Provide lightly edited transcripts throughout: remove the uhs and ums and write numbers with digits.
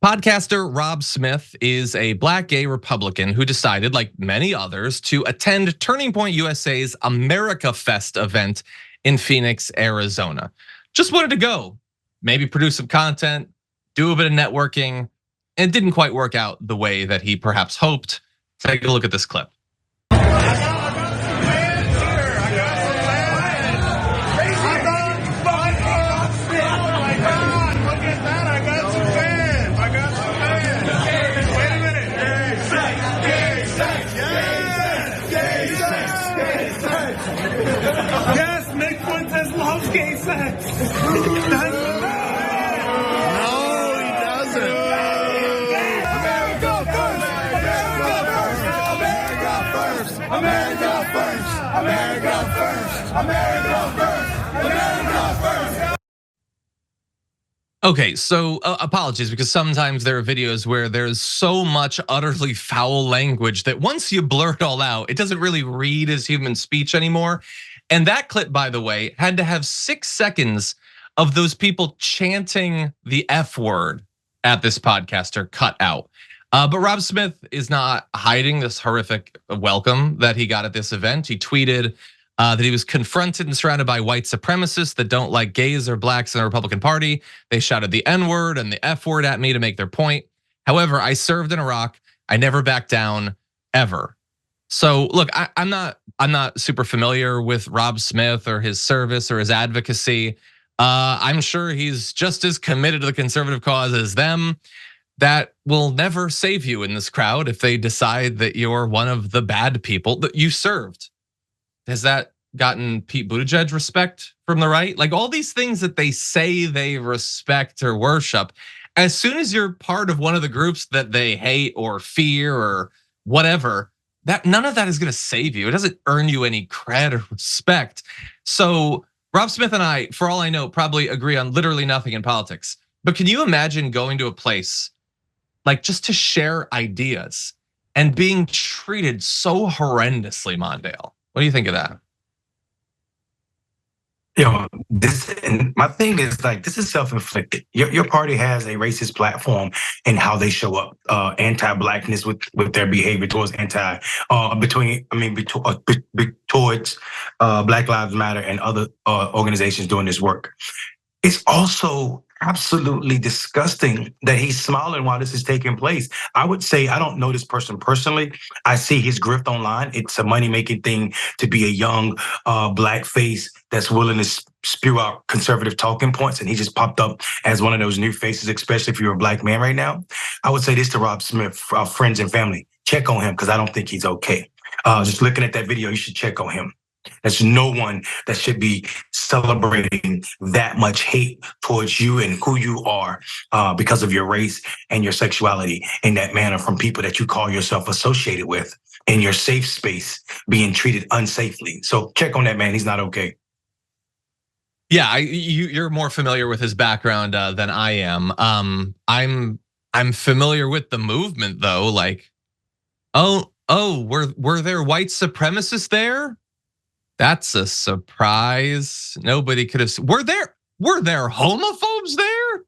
Podcaster Rob Smith is a black gay Republican who decided, like many others, to attend Turning Point USA's America Fest event in Phoenix, Arizona. Just wanted to go, maybe produce some content, do a bit of networking, and it didn't quite work out the way that he perhaps hoped. Take a look at this clip. Yes, Nick Fuentes loves gay sex. No, he doesn't. America first. America first. America first. America first. America first. America first. Okay, so apologies, because sometimes there are videos where there's so much utterly foul language that once you blur it all out, it doesn't really read as human speech anymore. And that clip, by the way, had to have 6 seconds of those people chanting the F word at this podcaster cut out. But Rob Smith is not hiding this horrific welcome that he got at this event. He tweeted that he was confronted and surrounded by white supremacists that don't like gays or blacks in the Republican Party. They shouted the N word and the F word at me to make their point. However, I served in Iraq. I never backed down, ever. So look, I'm not super familiar with Rob Smith or his service or his advocacy. I'm sure he's just as committed to the conservative cause as them. That will never save you in this crowd if they decide that you're one of the bad people that you served. Has that gotten Pete Buttigieg respect from the right? Like all these things that they say they respect or worship, as soon as you're part of one of the groups that they hate or fear or whatever, that none of that is gonna save you. It doesn't earn you any cred or respect. So Rob Smith and I, for all I know, probably agree on literally nothing in politics. But can you imagine going to a place like just to share ideas and being treated so horrendously, Mondale? What do you think of that? My thing is like, this is self-inflicted. Your party has a racist platform in how they show up, anti-blackness with their behavior towards towards Black Lives Matter and other organizations doing this work. It's also absolutely disgusting that he's smiling while this is taking place. I would say, I don't know this person personally. I see his grift online. It's a money-making thing to be a young black face that's willing to spew out conservative talking points. And he just popped up as one of those new faces, especially if you're a black man right now. I would say this to Rob Smith, friends and family, check on him, because I don't think he's okay. Just looking at that video, you should check on him. There's no one that should be celebrating that much hate towards you and who you are because of your race and your sexuality in that manner from people that you call yourself associated with in your safe space, being treated unsafely. So check on that man. He's not okay. Yeah, you're more familiar with his background than I am. I'm familiar with the movement though. Like, were there white supremacists there? That's a surprise. Nobody could have. Were there homophobes there?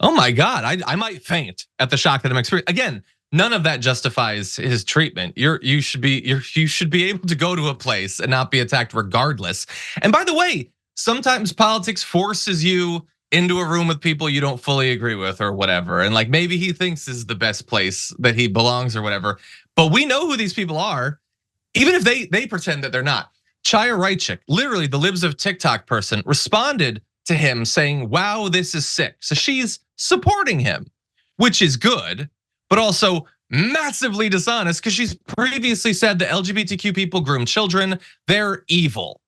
Oh my God, I might faint at the shock that I'm experiencing. Again, none of that justifies his treatment. You should be able to go to a place and not be attacked regardless. And by the way, sometimes politics forces you into a room with people you don't fully agree with or whatever. And like maybe he thinks this is the best place that he belongs or whatever. But we know who these people are, even if they pretend that they're not. Chaya Raichik, literally the Libs of TikTok person, responded to him saying, wow, this is sick. So she's supporting him, which is good, but also massively dishonest because she's previously said that LGBTQ people groom children, they're evil.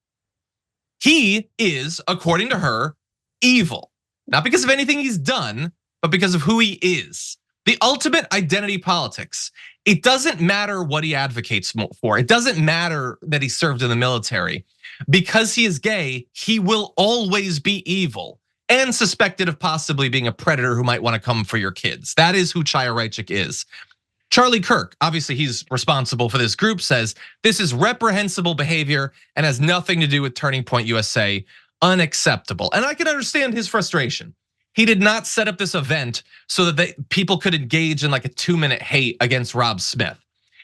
He is, according to her, evil. Not because of anything he's done, but because of who he is. The ultimate identity politics. It doesn't matter what he advocates for. It doesn't matter that he served in the military. Because he is gay, he will always be evil and suspected of possibly being a predator who might want to come for your kids. That is who Chaya Raichik is. Charlie Kirk, obviously he's responsible for this group, says this is reprehensible behavior and has nothing to do with Turning Point USA. Unacceptable. And I can understand his frustration. He did not set up this event so that people could engage in like a 2-minute hate against Rob Smith.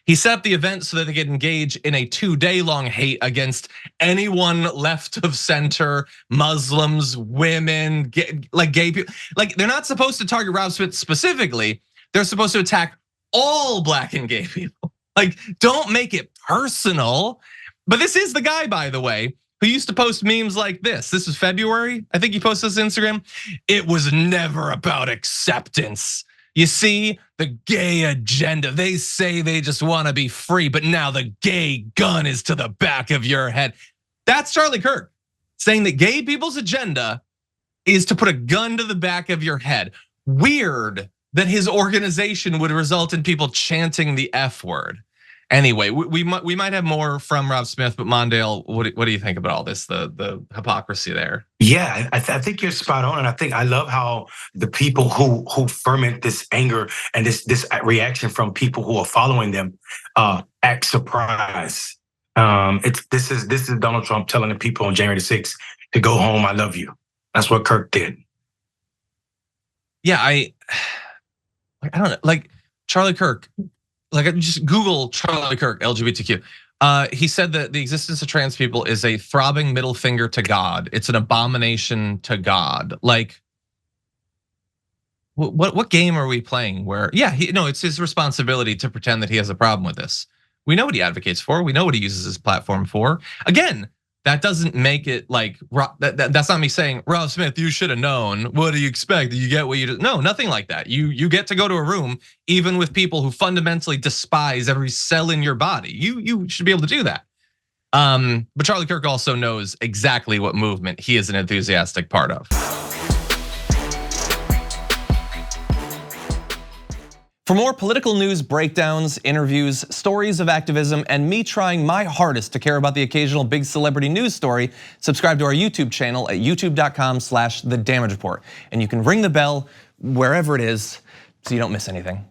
He set up the event so that they could engage in a 2-day-long hate against anyone left of center, Muslims, women, gay people. Like, they're not supposed to target Rob Smith specifically. They're supposed to attack all black and gay people. Like, don't make it personal. But this is the guy, by the way, who used to post memes like this. This is February, I think he posted this on Instagram. It was never about acceptance. You see, the gay agenda, they say they just want to be free, but now the gay gun is to the back of your head. That's Charlie Kirk saying that gay people's agenda is to put a gun to the back of your head. Weird that his organization would result in people chanting the F word. Anyway, we might have more from Rob Smith, but Mondale, what do you think about all this? The hypocrisy there. Yeah, I think you're spot on, and I love how the people who ferment this anger and this reaction from people who are following them act surprised. This is Donald Trump telling the people on January 6th to go home. I love you. That's what Kirk did. Yeah, I don't know, like Charlie Kirk. Like, just Google Charlie Kirk, LGBTQ. He said that the existence of trans people is a throbbing middle finger to God. It's an abomination to God. Like, what game are we playing where, yeah, it's his responsibility to pretend that he has a problem with this. We know what he advocates for. We know what he uses his platform for. Again, that doesn't make it like, that's not me saying, Rob Smith, you should have known. What do you expect? You get what you do? No, nothing like that. You get to go to a room, even with people who fundamentally despise every cell in your body. You should be able to do that. But Charlie Kirk also knows exactly what movement he is an enthusiastic part of. For more political news breakdowns, interviews, stories of activism, and me trying my hardest to care about the occasional big celebrity news story, subscribe to our YouTube channel at youtube.com/The Damage Report. And you can ring the bell wherever it is so you don't miss anything.